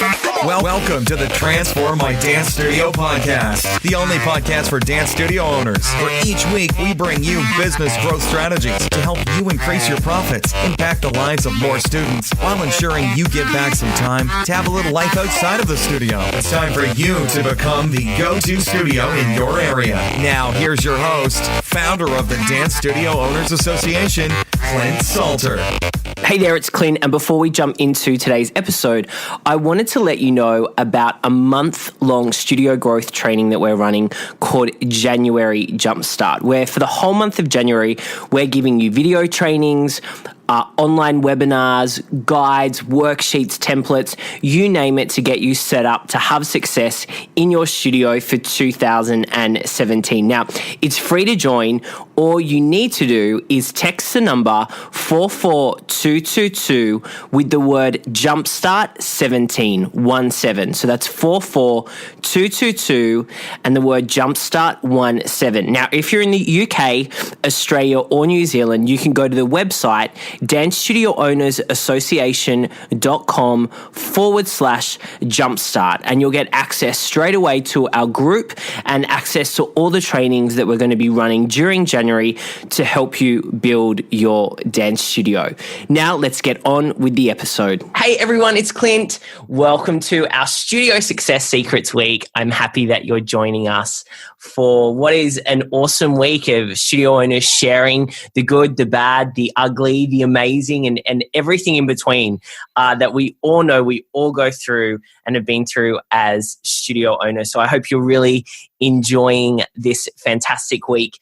Welcome to the Transform My Dance Studio podcast, the only podcast for dance studio owners, where each week we bring you business growth strategies to help you increase your profits, impact the lives of more students, while ensuring you get back some time to have a little life outside of the studio. It's time for you to become the go-to studio in your area. Now, here's your host, founder of the Dance Studio Owners Association, Clint Salter. Hey there, it's Clint, and before we jump into today's episode, I wanted to let you know about a month-long studio growth training that we're running called January Jumpstart, where for the whole month of January, we're giving you video trainings, online webinars, guides, worksheets, templates, you name it, to get you set up to have success in your studio for 2017. Now, it's free to join. All you need to do is text the number 44222 with the word Jumpstart 17. So that's 44222 and the word Jumpstart 17. Now, if you're in the UK, Australia, or New Zealand, you can go to the website dancestudioownersassociation.com/jumpstart, and you'll get access straight away to our group and access to all the trainings that we're going to be running during January to help you build your dance studio. Now let's get on with the episode. Hey everyone, it's Clint. Welcome to our Studio Success Secrets Week. I'm happy that you're joining us for what is an awesome week of studio owners sharing the good, the bad, the ugly, the amazing, and everything in between that we all know we all go through and have been through as studio owners. So I hope you're really enjoying this fantastic week.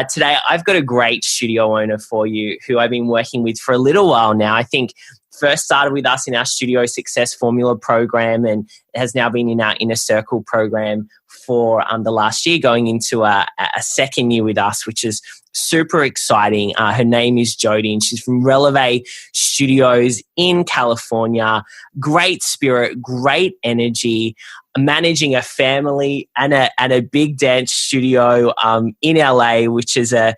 Today, I've got a great studio owner for you who I've been working with for a little while now. I think first started with us in our Studio Success Formula program and has now been in our Inner Circle program for the last year, going into a second year with us, which is super exciting. Her name is Jodi, and she's from Releve Studios in California. Great spirit, great energy, managing a family and a big dance studio in LA, which is a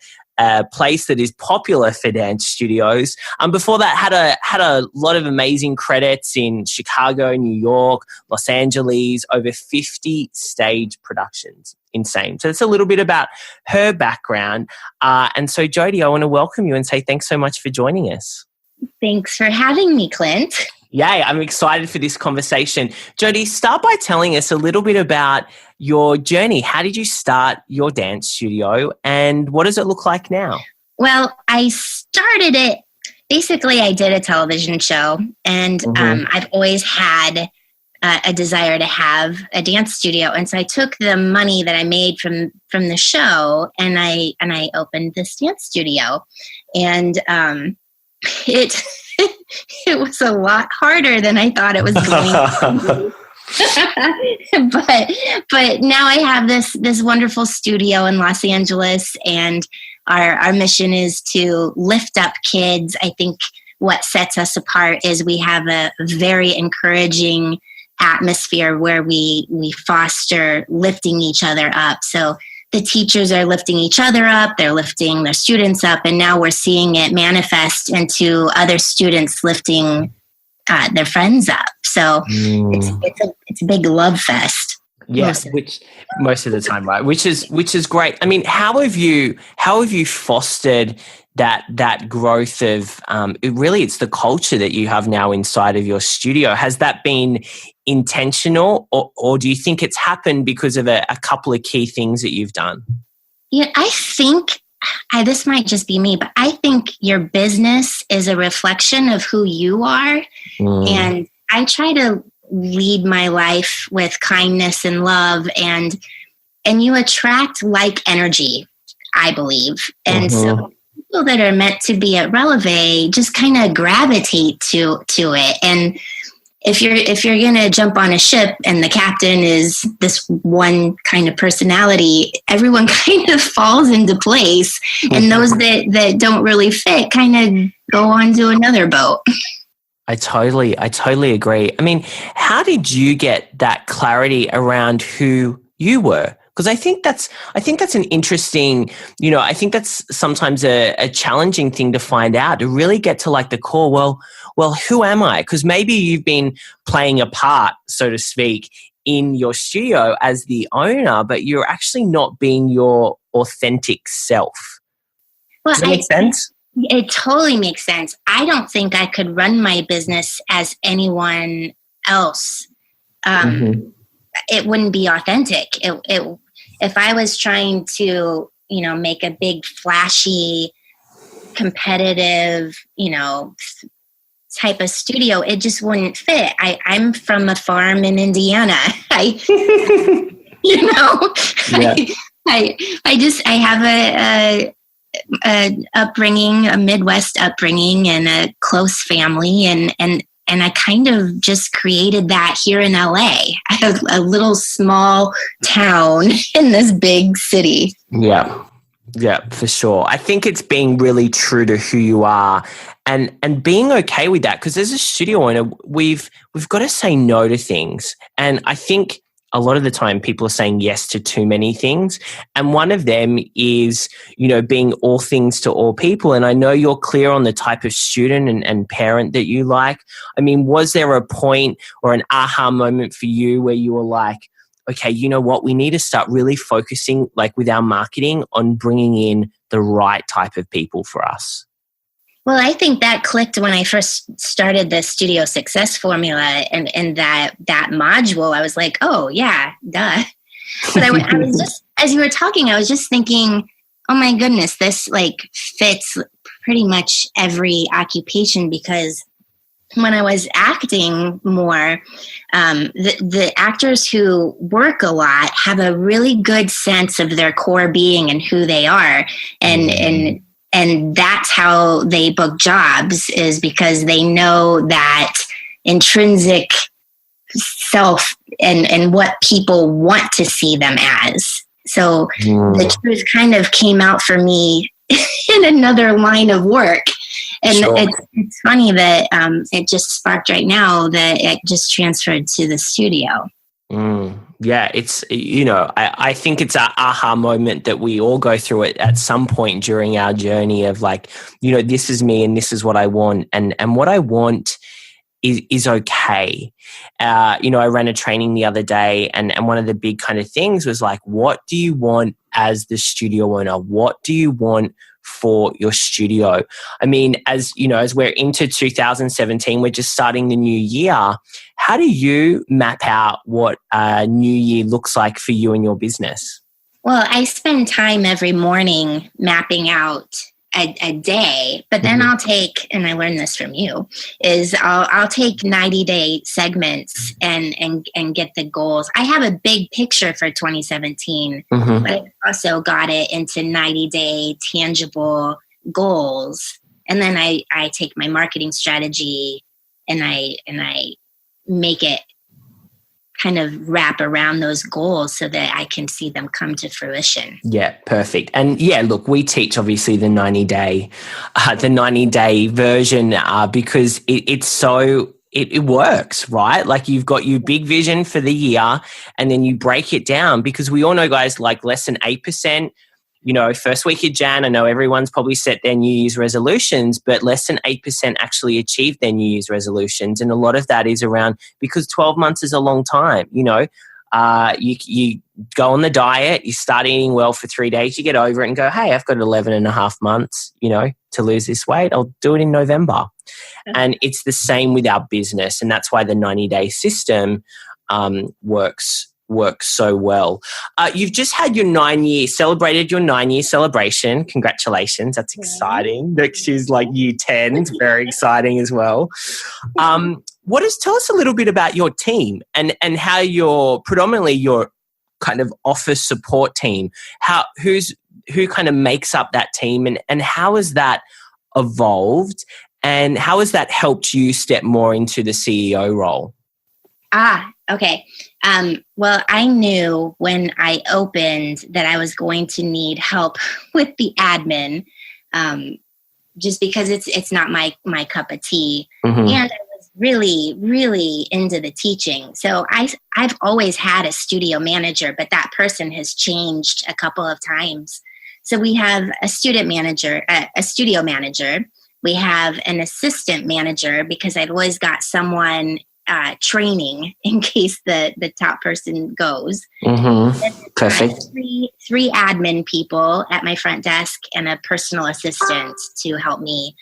place that is popular for dance studios. Before that, had a lot of amazing credits in Chicago, New York, Los Angeles, over 50 stage productions. Insane. So that's a little bit about her background. And so, Jodi, I want to welcome you and say thanks so much for joining us. Thanks for having me, Clint. Yay, I'm excited for this conversation. Jodi, start by telling us a little bit about your journey. How did you start your dance studio and what does it look like now? Well, I started it, basically I did a television show, and I've always had a desire to have a dance studio. And so I took the money that I made from the show and I opened this dance studio. And it it was a lot harder than I thought it was going to be. but now I have this wonderful studio in Los Angeles, and our mission is to lift up kids. I think what sets us apart is we have a very encouraging atmosphere where we foster lifting each other up. So the teachers are lifting each other up, they're lifting their students up, and now we're seeing it manifest into other students lifting their friends up. So it's a big love fest. Yeah, most of the time, right? Which is great. I mean, how have you fostered that growth of it's the culture that you have now inside of your studio? Has that been intentional, or do you think it's happened because of a couple of key things that you've done? Yeah, I think this might just be me, but I think your business is a reflection of who you are. And I try to lead my life with kindness and love, and you attract like energy, I believe. And so people that are meant to be at Releve just kind of gravitate to it. And if you're going to jump on a ship and the captain is this one kind of personality, everyone kind of falls into place. And those that don't really fit kind of go on to another boat. I totally agree. I mean, how did you get that clarity around who you were? Because I think that's an interesting, I think that's sometimes a challenging thing to find out, to really get to like the core. Well, well, who am I? Because maybe you've been playing a part, so to speak, in your studio as the owner, but you're actually not being your authentic self. Well, Does that make sense? It totally makes sense. I don't think I could run my business as anyone else. It wouldn't be authentic. If I was trying to, make a big, flashy, competitive, type of studio, it just wouldn't fit. I'm from a farm in Indiana. I have a upbringing, a Midwest upbringing, and a close family, and I kind of just created that here in LA, a little small town in this big city. Yeah, for sure. I think it's being really true to who you are and being okay with that, because as a studio owner, we've got to say no to things. And I think a lot of the time people are saying yes to too many things. And one of them is, being all things to all people. And I know you're clear on the type of student and parent that you like. I mean, was there a point or an aha moment for you where you were like, okay, you know what? We need to start really focusing, like with our marketing, on bringing in the right type of people for us? Well, I think that clicked when I first started the Studio Success Formula and that module. I was like, oh, yeah, duh. But I was just, as you were talking, I was just thinking, oh my goodness, this fits pretty much every occupation, because when I was acting more, the actors who work a lot have a really good sense of their core being and who they are. And that's how they book jobs, is because they know that intrinsic self and what people want to see them as. So the truth kind of came out for me in another line of work. And sure. It's funny that it just sparked right now that it just transferred to the studio. Yeah, it's, I think it's an aha moment that we all go through it at some point during our journey of this is me and this is what I want. And what I want is okay. I ran a training the other day and one of the big kind of things was like, what do you want as the studio owner? What do you want for your studio? I mean, as we're into 2017, we're just starting the new year. How do you map out what a new year looks like for you and your business? Well, I spend time every morning mapping out a day, but then I'll take, and I learned this from you, is I'll take 90-day segments and get the goals. I have a big picture for 2017, but I also got it into 90-day tangible goals. And then I take my marketing strategy and I make it kind of wrap around those goals so that I can see them come to fruition. Yeah, perfect. And look, we teach obviously the 90-day version because it works, right? Like you've got your big vision for the year and then you break it down, because we all know, guys, like less than 8%, first week of Jan, I know everyone's probably set their New Year's resolutions, but less than 8% actually achieve their New Year's resolutions. And a lot of that is around, because 12 months is a long time, you go on the diet, you start eating well for 3 days, you get over it and go, hey, I've got 11 and a half months, to lose this weight. I'll do it in November. And it's the same with our business. And that's why the 90-day system works so well. You've just had celebrated your 9-year celebration. Congratulations. That's exciting. Next year's like year 10. It's very exciting as well. Tell us a little bit about your team and how you're predominantly your kind of office support team. Who kind of makes up that team and how has that evolved and how has that helped you step more into the CEO role? Okay. Well, I knew when I opened that I was going to need help with the admin, just because it's not my cup of tea. And I was really, really into the teaching. So I've always had a studio manager, but that person has changed a couple of times. So we have a studio manager, we have an assistant manager because I've always got someone training in case the top person goes. Perfect. Three admin people at my front desk and a personal assistant to help me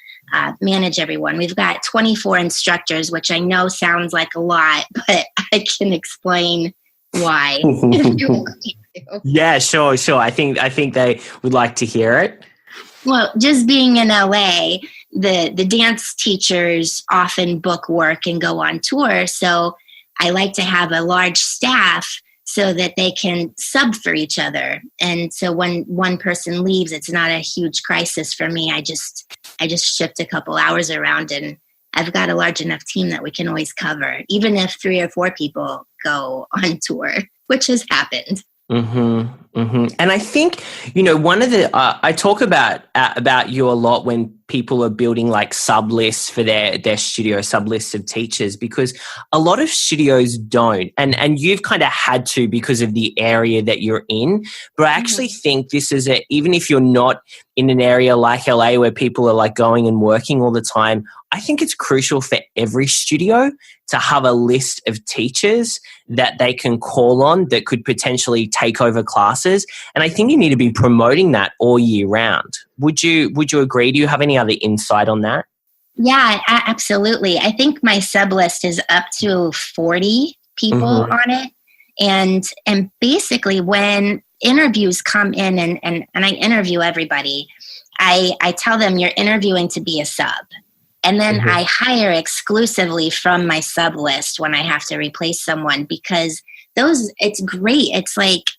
manage everyone. We've got 24 instructors, which I know sounds like a lot, but I can explain why. If you want me to. Yeah, sure. I think they would like to hear it. Well, just being in LA, the dance teachers often book work and go on tour. So I like to have a large staff so that they can sub for each other. And so when one person leaves, it's not a huge crisis for me. I just shift a couple hours around, and I've got a large enough team that we can always cover, even if 3 or 4 people go on tour, which has happened. And I think, one of the, I talk about you a lot when people are building like sub lists for their studio, sub lists of teachers, because a lot of studios don't, and you've kind of had to because of the area that you're in. But I actually think this is even if you're not in an area like LA where people are like going and working all the time, I think it's crucial for every studio to have a list of teachers that they can call on that could potentially take over classes. And I think you need to be promoting that all year round. Would you agree? Do you have any other insight on that? Yeah, absolutely. I think my sub list is up to 40 people on it. And basically when interviews come in and I interview everybody, I tell them you're interviewing to be a sub. And then I hire exclusively from my sub list when I have to replace someone, because it's great. It's like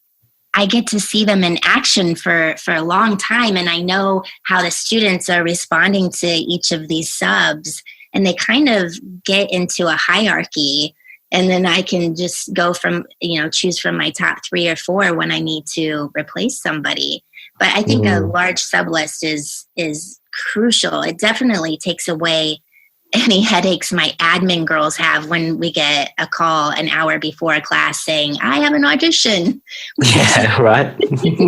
I get to see them in action for a long time. And I know how the students are responding to each of these subs, and they kind of get into a hierarchy. And then I can just go from, choose from my top 3 or 4 when I need to replace somebody. But I think a large sub list is crucial. It definitely takes away any headaches my admin girls have when we get a call an hour before a class saying, I have an audition. Yeah, right.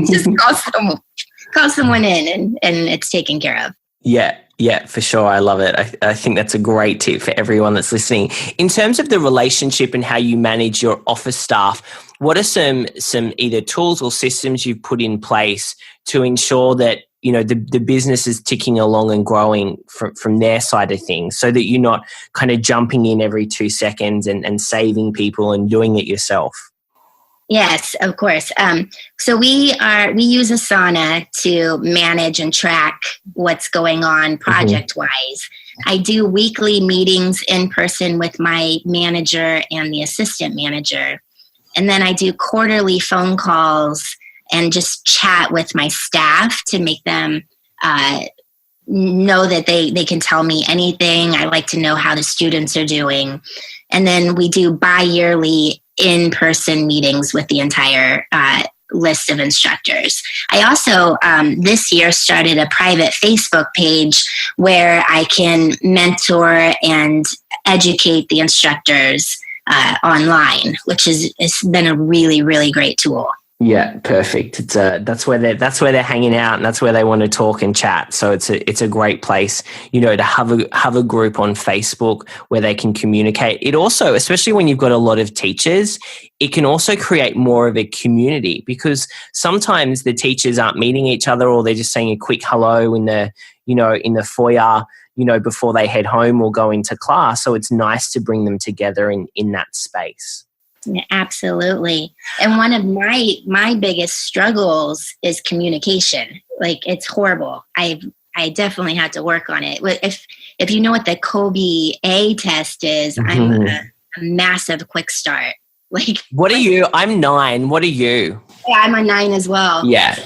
Just call someone in and it's taken care of. Yeah, for sure. I love it. I think that's a great tip for everyone that's listening. In terms of the relationship and how you manage your office staff, what are some either tools or systems you've put in place to ensure that the business is ticking along and growing from their side of things, so that you're not kind of jumping in every 2 seconds and saving people and doing it yourself? Yes, of course. So we use Asana to manage and track what's going on project-wise. I do weekly meetings in person with my manager and the assistant manager. And then I do quarterly phone calls and just chat with my staff to make them know that they can tell me anything. I like to know how the students are doing. And then we do bi-yearly in-person meetings with the entire list of instructors. I also this year started a private Facebook page where I can mentor and educate the instructors online, which it's been a really, really great tool. Yeah, perfect. It's that's where they're hanging out, and that's where they want to talk and chat. So it's a great place, to have a group on Facebook where they can communicate. It also, especially when you've got a lot of teachers, it can also create more of a community, because sometimes the teachers aren't meeting each other, or they're just saying a quick hello in the foyer, before they head home or go into class. So it's nice to bring them together in that space. Absolutely. And one of my biggest struggles is communication. Like, it's horrible. I definitely had to work on it. If you know what the Kobe A test is, I'm a massive quick start. Like, what are you? I'm 9. What are you? Yeah, I'm a 9 as well. Yeah.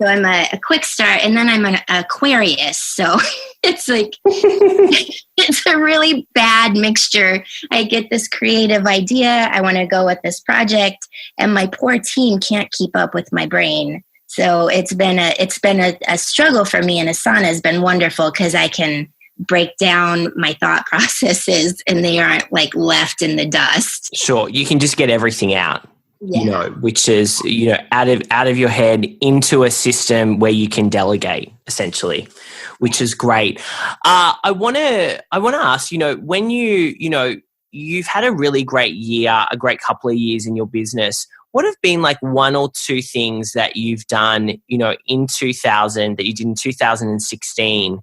So I'm a quick start, and then I'm an Aquarius. So it's like, it's a really bad mixture. I get this creative idea. I want to go with this project, and my poor team can't keep up with my brain. So it's been a struggle for me, and Asana has been wonderful because I can break down my thought processes and they aren't like left in the dust. Sure. You can just get everything out. which is, out of your head into a system where you can delegate, essentially, which is great. I want to ask, when you've had a really great year, a great couple of years in your business, what have been like one or two things that you've done, in 2000, that you did in 2016,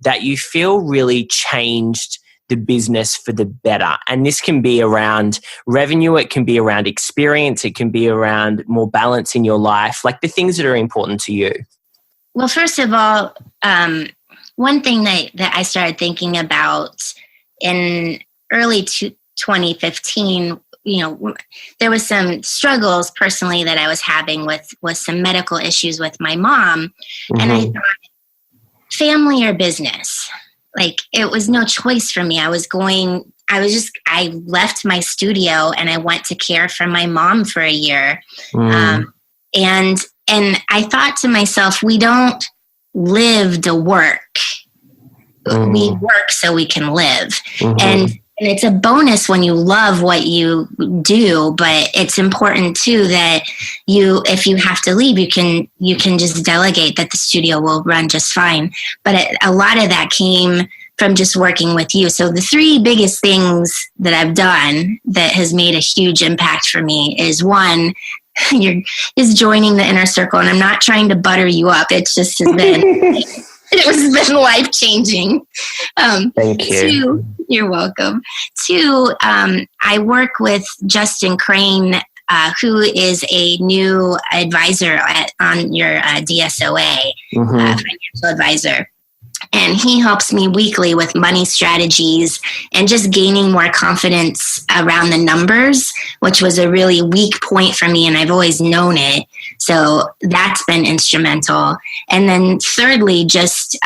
that you feel really changed the business for the better? And this can be around revenue, it can be around experience, it can be around more balance in your life, like the things that are important to you. Well, first of all, one thing that I started thinking about in early 2015, there was some struggles personally that I was having with some medical issues with my mom. Mm-hmm. And I thought, family or business? Like, it was no choice for me. I left my studio and I went to care for my mom for a year. And I thought to myself, we don't live to work. We work so we can live. And it's a bonus when you love what you do, but it's important too that if you have to leave, you can just delegate, that the studio will run just fine. But a lot of that came from just working with you. So the three biggest things that I've done that has made a huge impact for me is, one, is joining the inner circle. And I'm not trying to butter you up. It's just has been it has been life-changing. Thank you. Two, you're welcome. Two, I work with Justin Crane, who is a new advisor on your DSOA, financial advisor. And he helps me weekly with money strategies and just gaining more confidence around the numbers, which was a really weak point for me, and I've always known it. So that's been instrumental. And then thirdly, just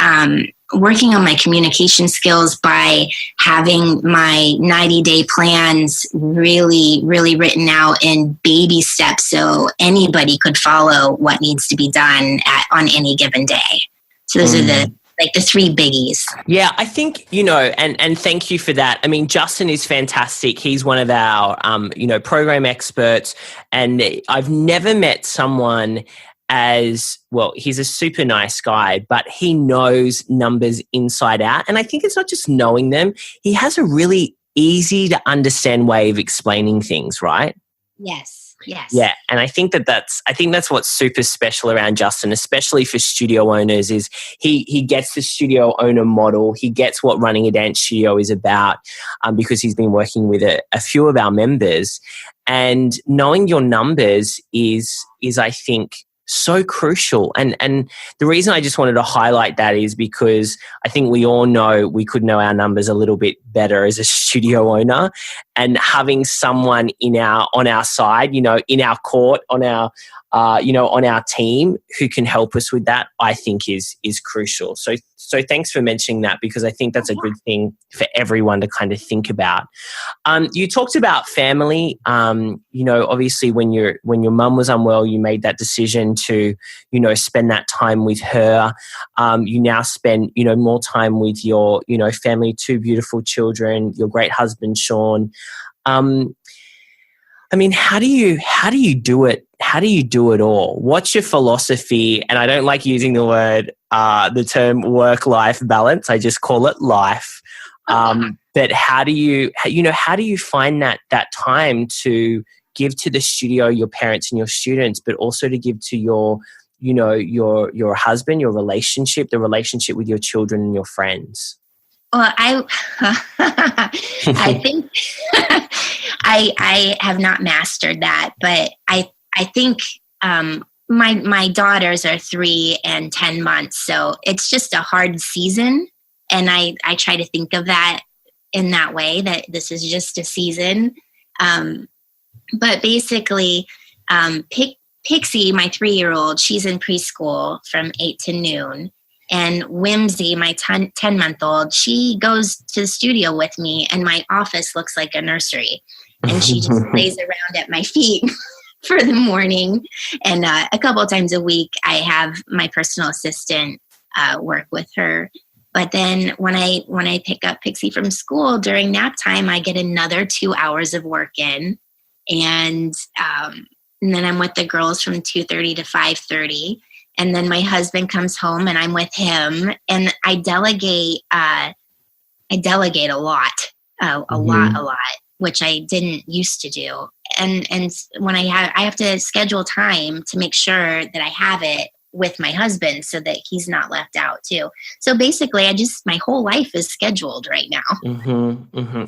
working on my communication skills by having my 90-day plans really, really written out in baby steps so anybody could follow what needs to be done on any given day. So those are the three biggies. Yeah, I think, and thank you for that. I mean, Justin is fantastic. He's one of our, program experts, and I've never met someone as well. He's a super nice guy, but he knows numbers inside out. And I think it's not just knowing them. He has a really easy to understand way of explaining things, right? Yes. Yeah, and I think that's what's super special around Justin, especially for studio owners, is he gets the studio owner model. He gets what running a dance studio is about, because he's been working with a few of our members, and knowing your numbers is I think so crucial. And the reason I just wanted to highlight that is because I think we all know we could know our numbers a little bit better as a studio owner, and having someone on our side, in our court, on our team who can help us with that, I think is crucial. So thanks for mentioning that, because I think that's a good thing for everyone to kind of think about. You talked about family. Obviously when your mum was unwell, you made that decision to, spend that time with her. You now spend, more time with your, family, two beautiful children, your great husband, Sean. I mean, how do you do it? How do you do it all? What's your philosophy? And I don't like using the term work-life balance. I just call it life. But how do you find that time to give to the studio, your parents and your students, but also to give to your husband, your relationship, the relationship with your children and your friends? Well, I think I have not mastered that, but I think my daughters are 3 and 10 months, so it's just a hard season, and I try to think of that in that way, that this is just a season. But basically, Pixie, my 3-year-old, she's in preschool from 8 to noon. And Whimsy, my 10-month-old, she goes to the studio with me, and my office looks like a nursery. And she just lays around at my feet for the morning. And a couple of times a week, I have my personal assistant work with her. But then when I pick up Pixie from school during nap time, I get another 2 hours of work in. And and then I'm with the girls from 2:30 to 5:30. And then my husband comes home and I'm with him, and I delegate a lot, a lot, which I didn't used to do. And when I have to schedule time to make sure that I have it with my husband so that he's not left out too. So basically my whole life is scheduled right now.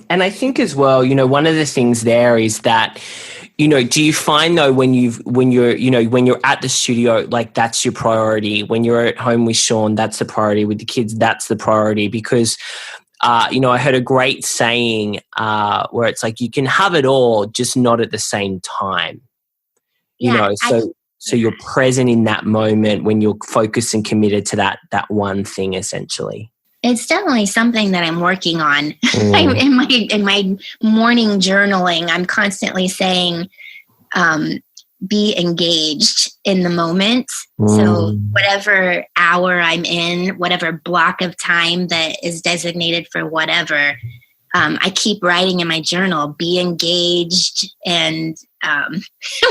And I think as well, one of the things there is that, do you find though when you're at the studio, like that's your priority? When you're at home with Sean, that's the priority. With the kids, that's the priority. Because I heard a great saying where it's like you can have it all, just not at the same time. So you're present in that moment when you're focused and committed to that one thing, essentially. It's definitely something that I'm working on. In my morning journaling, I'm constantly saying, be engaged in the moment. So whatever hour I'm in, whatever block of time that is designated for whatever, I keep writing in my journal, be engaged. And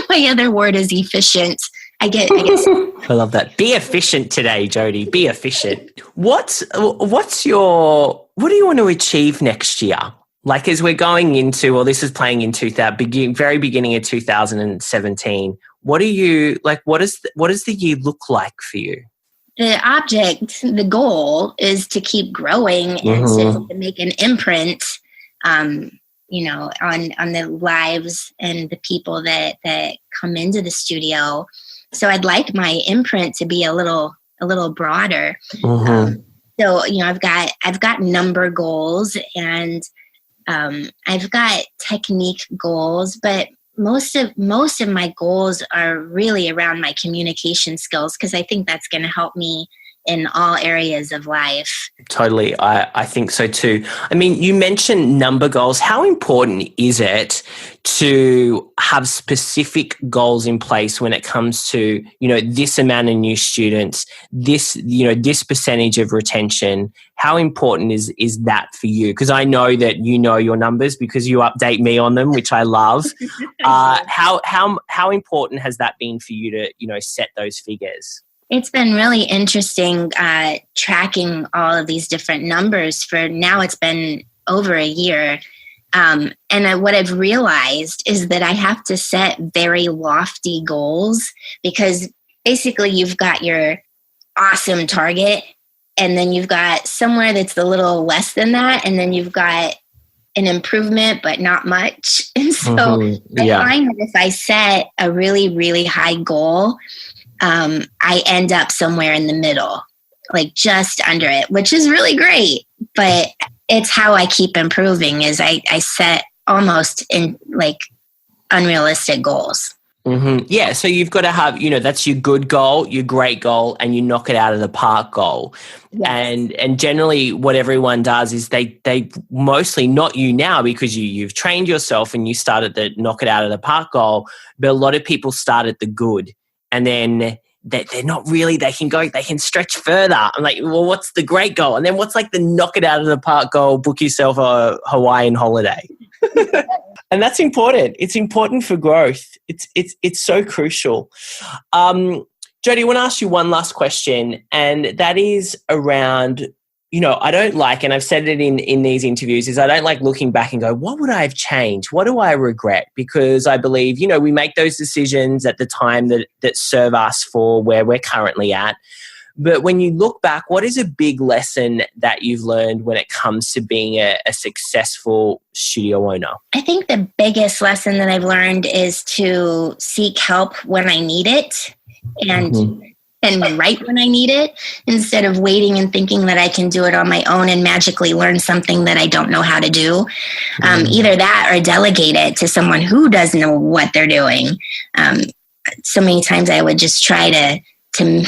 my other word is efficient. I guess. I love that. Be efficient today, Jodi. Be efficient. What do you want to achieve next year? Like as we're going into, this is playing in very beginning of 2017. What do you like? What does the year look like for you? The goal is to keep growing and to make an imprint, on the lives and the people that come into the studio. So I'd like my imprint to be a little broader. So I've got number goals, and I've got technique goals, but most of my goals are really around my communication skills, because I think that's going to help me in all areas of life. Totally. I think so too. I mean, you mentioned number goals. How important is it to have specific goals in place when it comes to, this amount of new students, this percentage of retention? How important is that for you? Because I know that you know your numbers because you update me on them, which I love. How important has that been for you to, set those figures? It's been really interesting tracking all of these different numbers for now. It's been over a year. And what I've realized is that I have to set very lofty goals, because basically you've got your awesome target, and then you've got somewhere that's a little less than that, and then you've got an improvement, but not much. And so I find that if I set a really, really high goal, I end up somewhere in the middle, like just under it, which is really great. But it's how I keep improving is I set almost in like unrealistic goals. Yeah, so you've got to have, that's your good goal, your great goal, and you knock it out of the park goal. Yes. And generally what everyone does is they mostly, not you now because you've trained yourself and you started the knock it out of the park goal, but a lot of people start at the good. And then they're not really, they can stretch further. I'm like, well, what's the great goal? And then what's like the knock it out of the park goal, book yourself a Hawaiian holiday. And that's important. It's important for growth. It's so crucial. Jodi, I want to ask you one last question, and that is around, I don't like, and I've said it in these interviews, is I don't like looking back and go, what would I have changed? What do I regret? Because I believe, we make those decisions at the time that serve us for where we're currently at. But when you look back, what is a big lesson that you've learned when it comes to being a successful studio owner? I think the biggest lesson that I've learned is to seek help when I need it, and right when I need it, instead of waiting and thinking that I can do it on my own and magically learn something that I don't know how to do. Either that or delegate it to someone who does know what they're doing. So many times I would just try to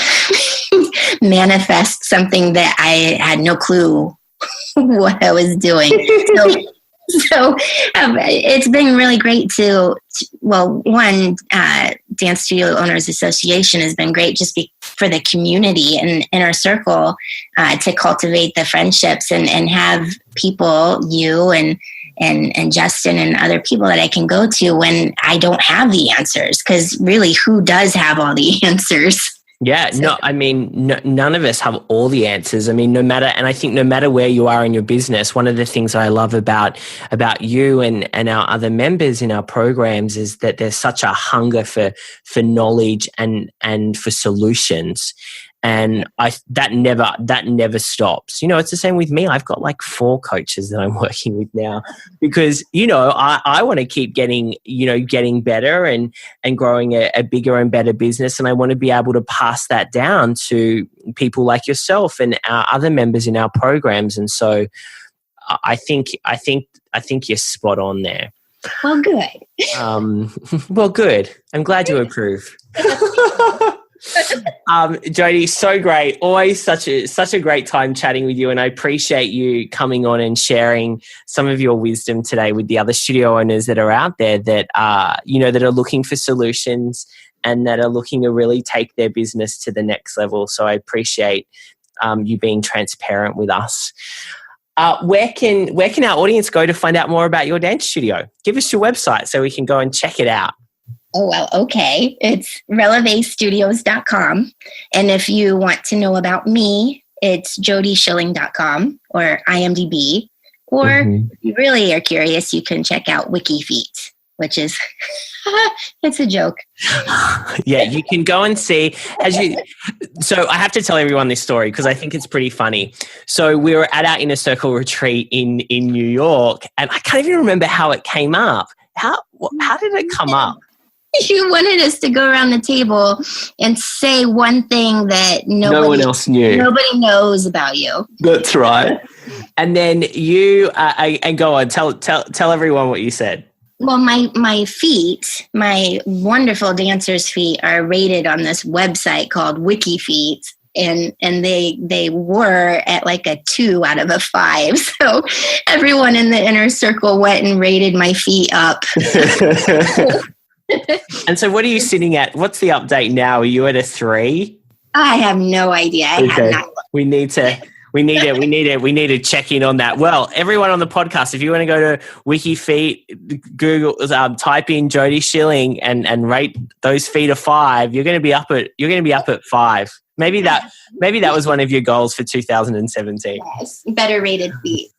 manifest something that I had no clue what I was doing. So it's been really great Dance Studio Owners Association has been great just for the community and in our circle to cultivate the friendships and have people, you and and Justin and other people that I can go to when I don't have the answers. Because really, who does have all the answers? Yeah, no, I mean, none of us have all the answers. I mean, and I think no matter where you are in your business, one of the things I love about you and our other members in our programs is that there's such a hunger for knowledge and for solutions. And that never stops. It's the same with me. I've got like 4 coaches that I'm working with now because, I want to keep getting better and growing a bigger and better business. And I want to be able to pass that down to people like yourself and our other members in our programs. And so I think you're spot on there. Well, good. Well, good. I'm glad you approve. Jodi, so great. Always such a great time chatting with you, and I appreciate you coming on and sharing some of your wisdom today with the other studio owners that are out there that that are looking for solutions and that are looking to really take their business to the next level. So I appreciate you being transparent with us. Where can our audience go to find out more about your dance studio? Give us your website so we can go and check it out. Oh, well, okay. It's relevestudios.com. And if you want to know about me, it's jodishilling.com or IMDb. Or if you really are curious, you can check out WikiFeet, which is, it's a joke. Yeah, you can go and see. So I have to tell everyone this story because I think it's pretty funny. So we were at our Inner Circle retreat in New York, and I can't even remember how it came up. How did it come up? You wanted us to go around the table and say one thing that no one else knew. Nobody knows about you. That's right. And then you and go on, tell everyone what you said. Well, my feet, my wonderful dancers' feet, are rated on this website called WikiFeet. And they were at like a 2 out of a 5. So everyone in the inner circle went and rated my feet up. And so what are you sitting at? What's the update now? Are you at a 3? I have no idea. I have not looked. We need to check in on that. Well, everyone on the podcast, if you want to go to WikiFeet, Google, type in Jodi Shilling and rate those feet a 5, you're going to be up at 5. Maybe that was one of your goals for 2017. Yes, better rated feet.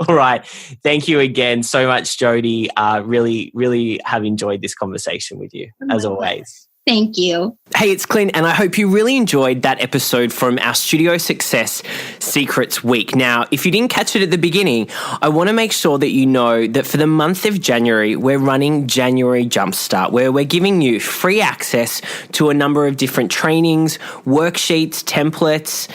All right. Thank you again so much, Jodi. Really, really have enjoyed this conversation with you, as always. Thank you. Hey, it's Clint, and I hope you really enjoyed that episode from our Studio Success Secrets Week. Now, if you didn't catch it at the beginning, I want to make sure that you know that for the month of January, we're running January Jumpstart, where we're giving you free access to a number of different trainings, worksheets, templates,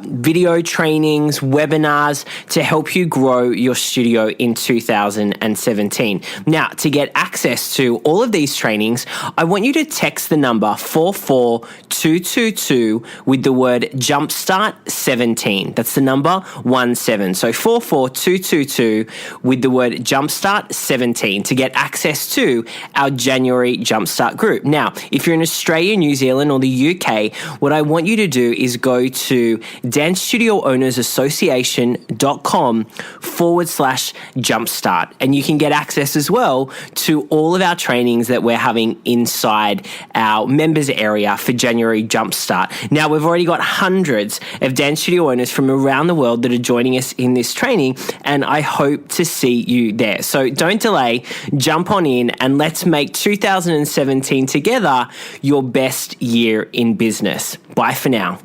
video trainings, webinars to help you grow your studio in 2017. Now, to get access to all of these trainings, I want you to text the number 44222 with the word Jumpstart 17. That's the number 17. So 44222 with the word Jumpstart 17 to get access to our January Jumpstart group. Now, if you're in Australia, New Zealand, or the UK, what I want you to do is go to dancestudioownersassociation.com/jumpstart, and you can get access as well to all of our trainings that we're having inside our members area for January Jumpstart. Now, we've already got hundreds of dance studio owners from around the world that are joining us in this training, and I hope to see you there. So don't delay, jump on in, and let's make 2017 together your best year in business. Bye for now.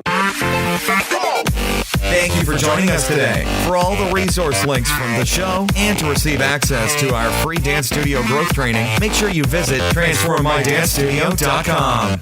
Thank you for joining us today. For all the resource links from the show and to receive access to our free dance studio growth training, make sure you visit transformmydancestudio.com.